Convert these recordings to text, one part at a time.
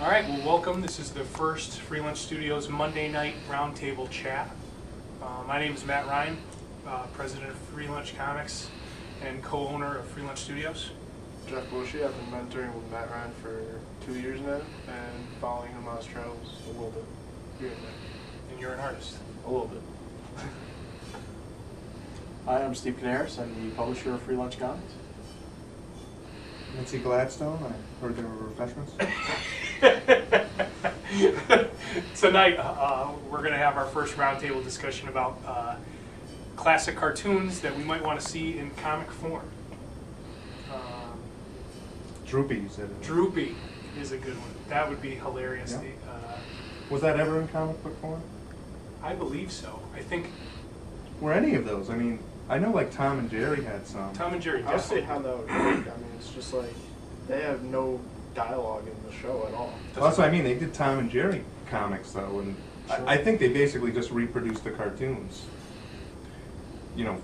All right, well, welcome. This is the first Free Lunch Studios Monday night roundtable chat. My name is Matt Ryan, president of Free Lunch Comics and co-owner of Free Lunch Studios. Jeff Bushy. I've been mentoring with Matt Ryan for 2 years now and following him on his travels a little bit here and there. And you're an artist. A little bit. Hi, I'm Steve Canaris. I'm the publisher of Free Lunch Comics. Nancy Gladstone, I heard there were refreshments. Tonight, we're going to have our first roundtable discussion about classic cartoons that we might want to see in comic form. Droopy, you said it. Droopy is a good one. That would be hilarious. Yeah. Was that ever in comic book form? I believe so. I think Were any of those? I mean, I know like Tom and Jerry had some. Tom and Jerry I'll say definitely. how that would work. I mean, it's just like they have no dialogue in the show at all. Well, that's what I mean. They did Tom and Jerry comics though, and Sure. I think they basically just reproduced the cartoons. You know,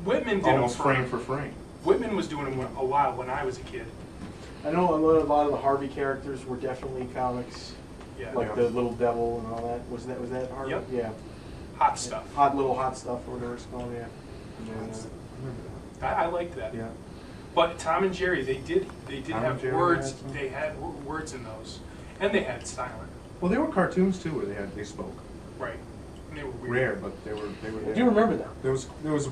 Whitman did almost them frame for frame. Whitman was doing them a while when I was a kid. I know a lot of the Harvey characters were definitely comics, Yeah. like the Little Devil and all that. Was that Harvey? Yep. Yeah. Hot stuff. Hot stuff, or whatever it's called. Yeah. I remember I liked that. that. Yeah. But Tom and Jerry, they did Tom have and Jerry words. had some. They had words in those, and they had silent. Well, they were cartoons too, where they spoke. Right. And they were weird. Rare, but they were. I do remember that.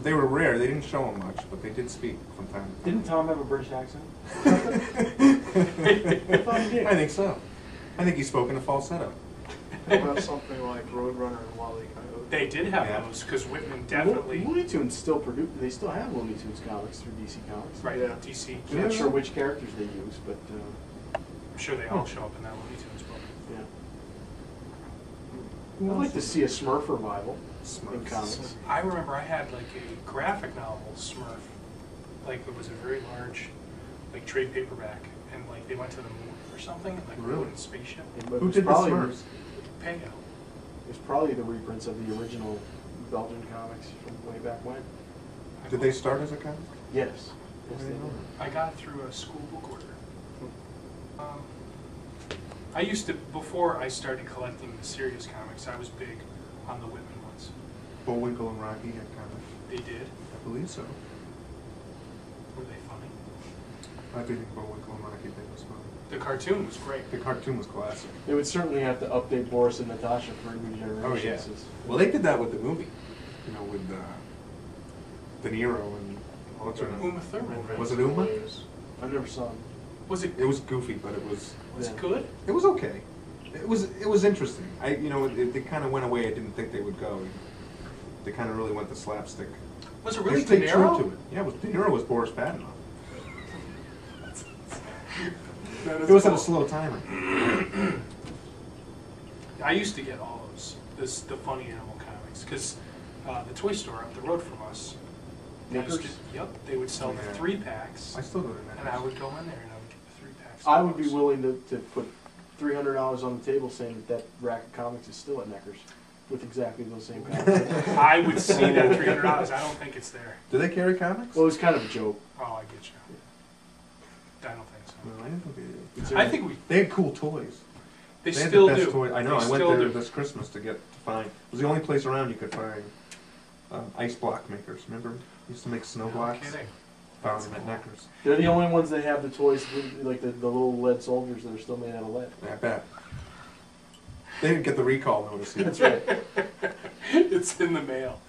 They were rare. They didn't show them much, but they did speak from time to time. Didn't Tom have a British accent? I thought he did. I think so. I think he spoke in a falsetto. They'll have something like Roadrunner and Wile E. Coyote. They did have Yeah. those because Whitman definitely. Looney Tunes still produce. They still have Looney Tunes comics through DC Comics. Right. Yeah. DC. I'm not sure which characters they use, but I'm sure they all show up in that Looney Tunes book. yeah. I'd like to see a Smurf revival in Smurfs. comics. I remember I had like a graphic novel Smurf, like it was a very large, like trade paperback, and like they went to the moon or something, and like Really? rode in a spaceship. But Who it was did the probably- Smurfs? Payo. It was probably the reprints of the original Belgian comics from way back when. Did they start as a comic? Yes. I Yes, they didn't know did. I got it through a school book order. I used to, before I started collecting the serious comics, I was big on the Whitman ones. Bullwinkle and Rocky had comics. They did. I believe so. Were they funny? I do think Bullwinkle and Rocky thing was fun. The cartoon was great. The cartoon was classic. They would certainly have to update Boris and Natasha for new generations. Oh yeah. Well, they did that with the movie. You know, with De Niro and what's her name? Uma Thurman. Was it Uma? I never saw them. Was it? It was goofy, but it was it good? it was okay. It was interesting. They kind of went away. I didn't think they would go. They kind of really went to slapstick. Was it really They De stayed true Niro? to it. Yeah, De Niro was Boris Badenoff. That is It was at cool. a slow timer. I used to get all those, the funny animal comics, because the toy store up the road from us. Knickers? Yep, they would sell the Yeah. 3-packs, I still go to that. and I would go in there and I would get the 3-packs. I would be willing to put $300 on the table saying that rack of comics is still at Necker's with exactly those same comics. I would see that $300. I don't think it's there. Do they carry comics? Well, it was kind of a joke. Oh, I get you. I don't think so. No, I didn't think they did. I think They had cool toys. they had still the best do. toys. I know. They I went still there do. this Christmas to find. It was the only place around you could find ice block makers. Remember? Used to make snow No blocks. kidding. Found That's them at cool. Necker's. They're the only ones that have the toys, like the little lead soldiers that are still made out of lead. I bet. They didn't get the recall notice yet. That's right. It's in the mail.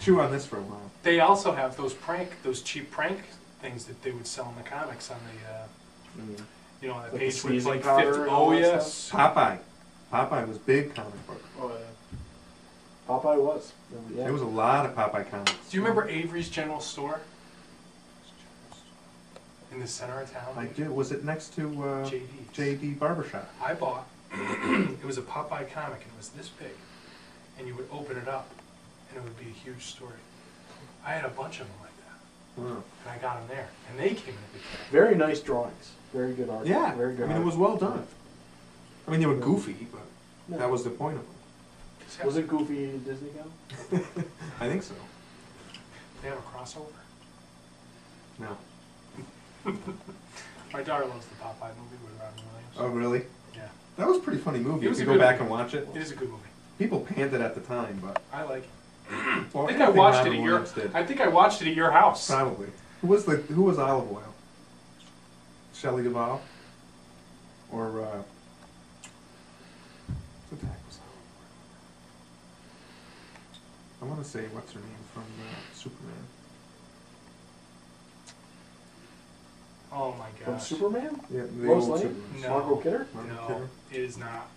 Chew on this for a while. They also have those cheap prank things that they would sell in the comics on the, you know, on the Like the page where it's sneezing like powder 50. and all Oh that yes. Popeye. Popeye was big comic book. Oh yeah. Popeye was. Yeah. There was a lot of Popeye comics. Do you remember Avery's General Store in the center of town? I did. Was it next to JD's. JD Barbershop? I bought. It was a Popeye comic, and it was this big, and you would open it up, and it would be a huge story. I had a bunch of them like that, Wow. and I got them there, and they came in a big pack. Very nice drawings. Very good art. Yeah. Very good I mean, art. it was well done. I mean, they were goofy, but Yeah. that was the point of Was it Goofy a Disney comic? them. I think so. They have a crossover. No. My daughter loves the Popeye movie with Robin Williams. Oh, really? Yeah. That was a pretty funny movie. It If was you a go good back movie. and watch it. It is a good movie. People panned it at the time, but I like it. well, I think I anything watched it Robin at your. Williams did. I think I watched it at your house. Probably. Who was Olive Oil? Shelley Duvall? Or who the heck was Olive Oil? I want to say what's her name from Superman. Oh my From gosh. Superman? Yeah, the Lois old Lane? Superman. No. Margot Kidder? Margot No, Kidder? it is not.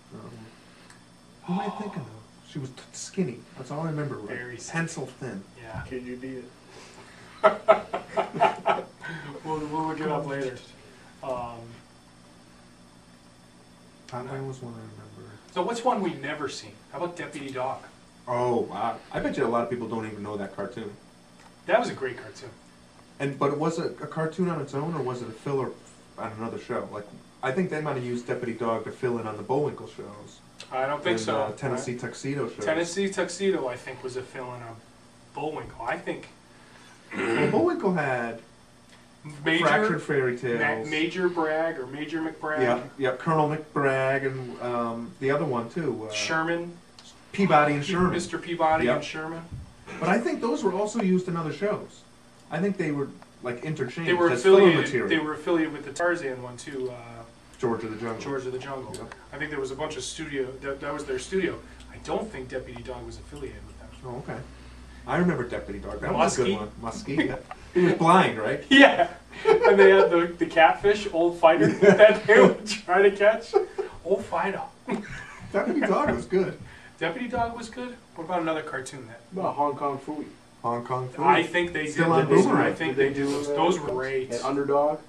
Who am I thinking of? She was skinny. That's all I remember. Very Right? skinny. Pencil thin. Yeah. KGB it. We'll look it up later. Popeye was one I remember. So what's one we've never seen? How about Deputy Dog? Oh wow! I bet you a lot of people don't even know that cartoon. That was a great cartoon. But was it a cartoon on its own, or was it a filler on another show? Like, I think they might have used Deputy Dog to fill in on the Bullwinkle shows. I don't think and, so. Tennessee Tuxedo shows. Tennessee Tuxedo, I think, was a fill-in on Bullwinkle. I think Well, Bullwinkle had Fractured Major Fairy Tales. Major Bragg or Major McBragg. Yep, Colonel McBragg, and the other one too. Sherman. Peabody and Sherman. Mr. Peabody Yep. and Sherman. But I think those were also used in other shows. I think they were like interchanged. They were as filler affiliated. material. They were affiliated with the Tarzan one too. George of the Jungle. George of the Jungle. Yep. I think there was a bunch of studio. That was their studio. I don't think Deputy Dog was affiliated with them. Oh, okay. I remember Deputy Dog. That was a good Muskie? one. Muskie. Yeah. He was blind, right? Yeah, and they had the catfish, Old Fighter, that they would try to catch. Old Fido. Deputy Dog was good. Deputy Dog was good. What about another cartoon that? About Hong Kong Phooey. Hong Kong Phooey. I think they Still did. on those. Boomerang. I think Did they they did do those. that? Those were great. And Underdog.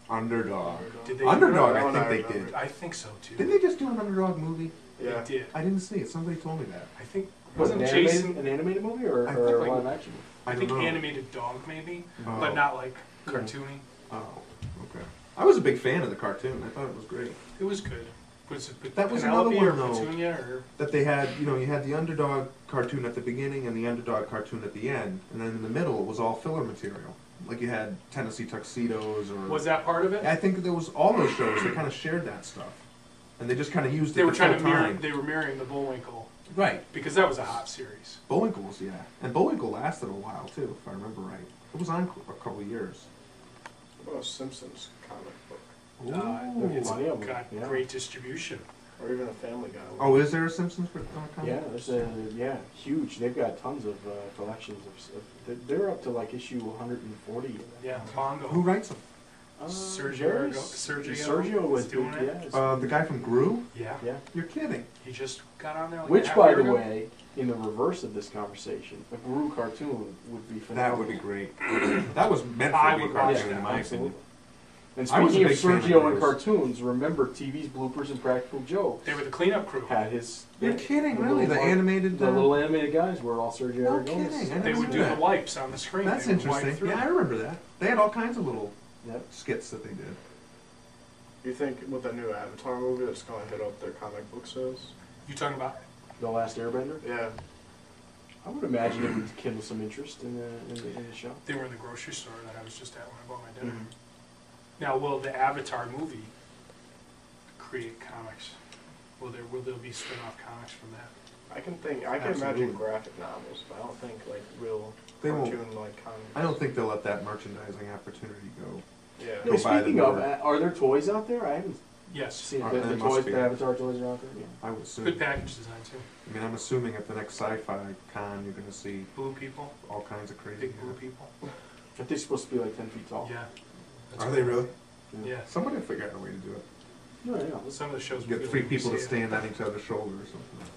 Underdog. Did they? Underdog, That I one think I they remember. did. I think so too. Didn't they just do an Underdog movie? Yeah. They did. I didn't see it. Somebody told me that. I think Was wasn't it Jason? an animated movie or, I or think a like- live action movie? I don't think know. animated dog maybe, Oh. but not like cartoony. Oh, okay. I was a big fan of the cartoon. I thought it was great. It was good. Was it with That was Penelope another or one, though. Petunia or? That they had, you had the Underdog cartoon at the beginning and the Underdog cartoon at the end, and then in the middle it was all filler material. Like you had Tennessee Tuxedos or. Was that part of it? I think there was all those shows. They kind of shared that stuff, and they just kind of used it. They were to trying to fill mirror. time. They were mirroring the Bullwinkle Right. because that was a hot series. Bullwinkle's, yeah, and Bullwinkle lasted a while too, if I remember right. It was on a couple of years. What about a Simpsons comic book? It's Plenty of them, got yeah. great distribution. Or even a Family Guy one? Oh, is there a Simpsons comic? Yeah, there's huge. They've got tons of collections of. They're up to like issue 140. Yeah, Bongo. Who writes them? Sergio Sergio was doing it. Yeah, The guy from Gru? Yeah. yeah. You're kidding. He just got on there. Like Which, a half by year the ago. way, in the reverse of this conversation, a Gru cartoon would be That phenomenal. would be great. That was meant I for me would watch cartoon, that, in my absolutely. opinion. And I was a speaking of big fan of Sergio and Gru's. cartoons, remember TV's Bloopers and Practical Jokes They were the cleanup crew. had his. You're kidding, the really? little The mar- animated. The little animated guys were all Sergio No Aragonés. kidding, I They never would knew do that. the wipes on the screen. That's They would wipe interesting. through Yeah, I it. remember that. They had all kinds of little Yep. skits that they did. You think with the new Avatar movie that's going to hit up their comic book sales? You talking about? The Last Airbender. Yeah. I would imagine it would kindle some interest in the show. They were in the grocery store that I was just at when I bought my dinner. Mhm. Now, will the Avatar movie create comics? Will there be spin-off comics from that? I can Absolutely. imagine graphic novels, but I don't think like real They won't. cartoon like comics. I don't think they'll let that merchandising opportunity go. Yeah. Hey, Go buy speaking them of, or- are there toys out there? I haven't Yes. seen There the must toys. be. The Avatar toys are out there. Yeah. I would assume. Good package design too. I mean, I'm assuming at the next sci-fi con, you're going to see Blue people, all kinds of crazy. big blue people. But they're supposed to be like 10 feet tall. Yeah. That's Are they cool. really? Yeah. Somebody will figure out a way to do it. No, yeah. Some of the shows. Get we three don't people to see it. stand on each other's shoulders or something.